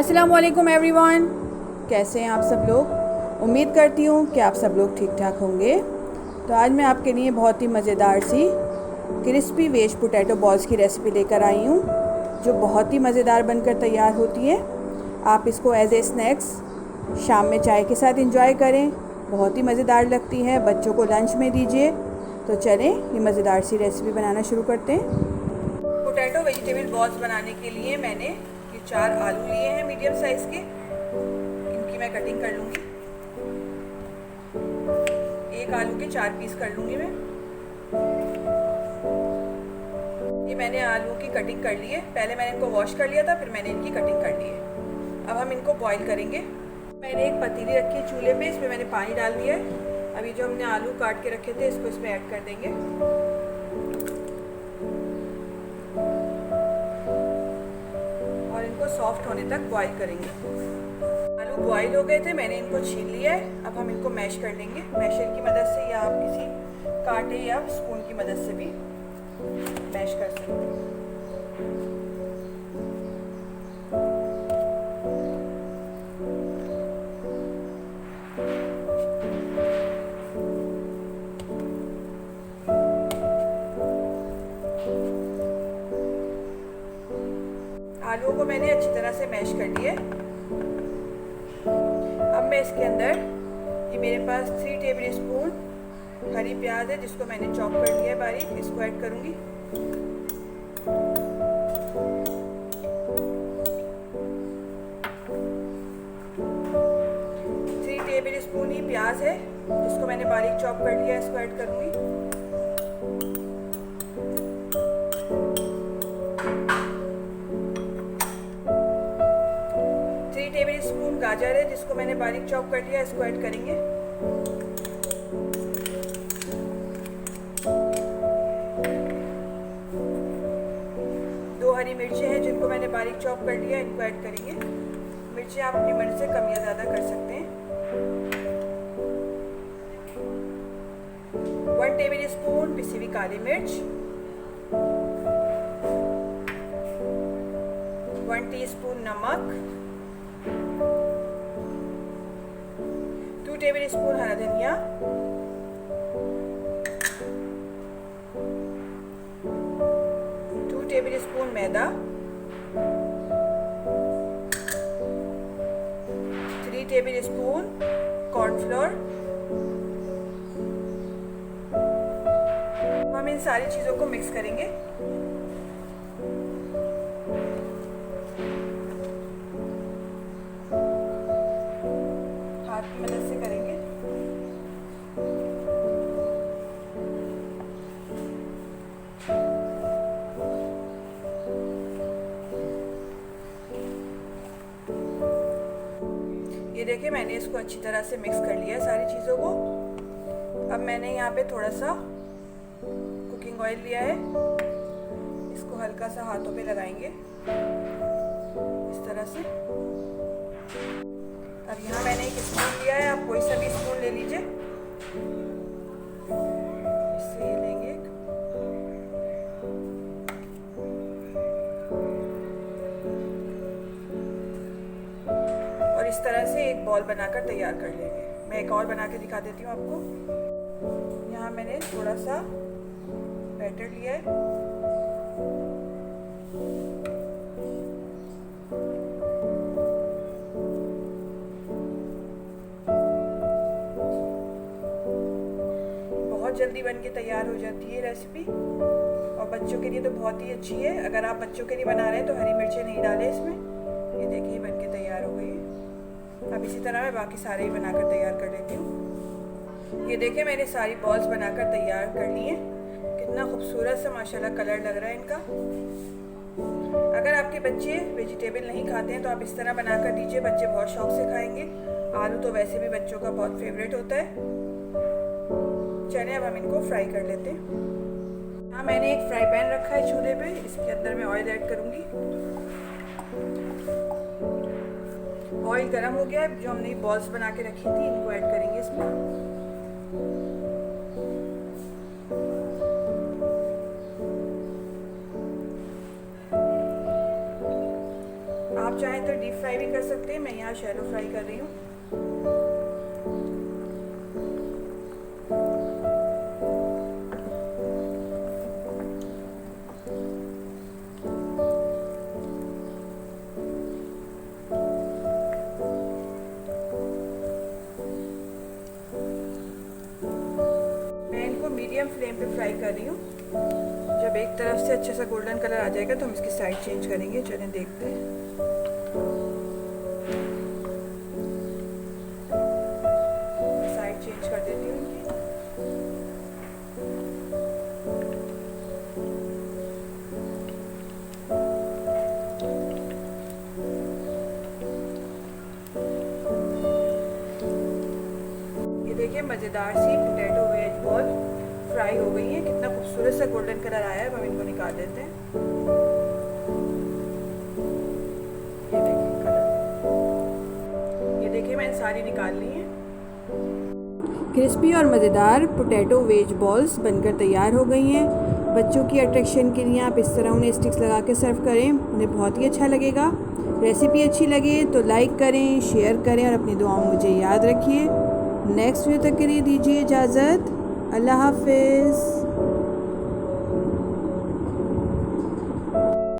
अस्सलामु अलैकुम एवरीवन, कैसे हैं आप सब लोग। उम्मीद करती हूँ कि आप सब लोग ठीक ठाक होंगे। तो आज मैं आपके लिए बहुत ही मज़ेदार सी क्रिस्पी वेज पोटैटो बॉल्स की रेसिपी लेकर आई हूँ, जो बहुत ही मज़ेदार बनकर तैयार होती है। आप इसको एज ए स्नैक्स शाम में चाय के साथ इंजॉय करें, बहुत ही मज़ेदार लगती है। बच्चों को लंच में दीजिए। तो चलें ये मज़ेदार सी रेसिपी बनाना शुरू करते हैं। पोटैटो वेजिटेबल बॉल्स बनाने के लिए मैंने ये 4 आलू लिए हैं मीडियम साइज़ के। इनकी मैं कटिंग कर लूँगी। एक आलू के 4 पीस कर लूँगी मैं। ये मैंने आलू की कटिंग कर ली है। पहले मैंने इनको वॉश कर लिया था, फिर मैंने इनकी कटिंग कर ली है। अब हम इनको बॉईल करेंगे। मैंने एक पतीली रखी है चूल्हे पे, इसमें मैंने पानी डाल दिया है। अभी जो हमने आलू काट के रखे थे इसको इसमें ऐड कर देंगे और इनको सॉफ्ट होने तक बॉईल करेंगे। आलू बॉईल हो गए थे, मैंने इनको छील लिया है। अब हम इनको मैश कर लेंगे मैशर की मदद से, या आप किसी कांटे या स्पून की मदद से भी मैश कर सकते हैं। आलूओं को मैंने अच्छी तरह से मैश कर लिया। अब मैं इसके अंदर ये मेरे पास 3 टेबल स्पून हरी प्याज है, जिसको मैंने चॉप कर लिया है बारीक, इसको ऐड करूँगी। टेबल स्पून ही प्याज है, जिसको मैंने बारीक चॉप कर लिया है, इसको ऐड करूँगी। टेबल स्पून गाजर है, जिसको मैंने बारीक चॉप कर लिया है, इसको ऐड करेंगे। दो हरी मिर्चें हैं, जिनको मैंने बारीक चॉप कर लिया है, इनको ऐड करेंगे। मिर्चें आप अपनी मर्जी से कम या ज़्यादा कर सकते हैं। 1 टेबल स्पून पिसी हुई काली मिर्च, 1 टीस्पून नमक, 2 टेबल स्पून हरा धनिया, 2 टेबल स्पून मैदा, 3 टेबल स्पून कॉर्नफ्लोर। हम इन सारी चीज़ों को मिक्स करेंगे। हाथ की मदद से करेंगे। ये देखिए, मैंने इसको अच्छी तरह से मिक्स कर लिया है सारी चीज़ों को। अब मैंने यहाँ पे थोड़ा सा कुकिंग ऑयल लिया है, इसको हल्का सा हाथों पे लगाएंगे इस तरह से। अब यहाँ मैंने एक स्पून लिया है, आप कोई सा भी स्पून ले लीजिए। इससे ये लेंगे एक। और इस तरह से एक बॉल बनाकर तैयार कर लेंगे। मैं एक और बना के दिखा देती हूँ आपको। यहाँ मैंने थोड़ा सा बैटर लिया है, बहुत जल्दी बन के तैयार हो जाती है रेसिपी, और बच्चों के लिए तो बहुत ही अच्छी है। अगर आप बच्चों के लिए बना रहे हैं तो हरी मिर्चें नहीं डालें इसमें। ये देखिए बन के तैयार हो गई है। अब इसी तरह मैं बाकी सारे ही बनाकर तैयार कर लेती हूँ। ये देखिए, मैंने सारी बॉल्स बनाकर तैयार कर ली हैं। कितना खूबसूरत सा माशाल्लाह कलर लग रहा है इनका। अगर आपके बच्चे वेजिटेबल नहीं खाते हैं तो आप इस तरह बनाकर दीजिए, बच्चे बहुत शौक से खाएंगे। आलू तो वैसे भी बच्चों का बहुत फेवरेट होता है। चलिए अब हम इनको फ्राई कर लेते हैं। हाँ, मैंने एक फ्राई पैन रखा है चूल्हे पे, इसके अंदर मैं ऑयल ऐड करूँगी। ऑयल गर्म हो गया है। जो हमने बॉल्स बना के रखी थी इनको ऐड करेंगे इसमें। चाहें तो डीप फ्राई भी कर सकते हैं, मैं यहाँ शैलो फ्राई कर रही हूँ। मैं इनको मीडियम फ्लेम पे फ्राई कर रही हूँ। जब एक तरफ से अच्छा सा गोल्डन कलर आ जाएगा तो हम इसकी साइड चेंज करेंगे। चलें देखते हैं। साइड चेंज कर देती हूँ इनकी। ये देखिए मज़ेदार सी पोटैटो वेज बॉल फ्राई हो गई है। कितना खूबसूरत सा गोल्डन कलर आया है। अब हम इनको निकाल देते हैं। ये देखिए मैंने सारी निकाल ली है। क्रिस्पी और मज़ेदार पोटैटो वेज बॉल्स बनकर तैयार हो गई हैं। बच्चों की अट्रैक्शन के लिए आप इस तरह उन्हें स्टिक्स लगा के सर्व करें, उन्हें बहुत ही अच्छा लगेगा। रेसिपी अच्छी लगे तो लाइक करें, शेयर करें और अपनी दुआओं में मुझे याद रखिए। नेक्स्ट वीडियो तक के लिए दीजिए इजाज़त। अल्लाह हाफिज़।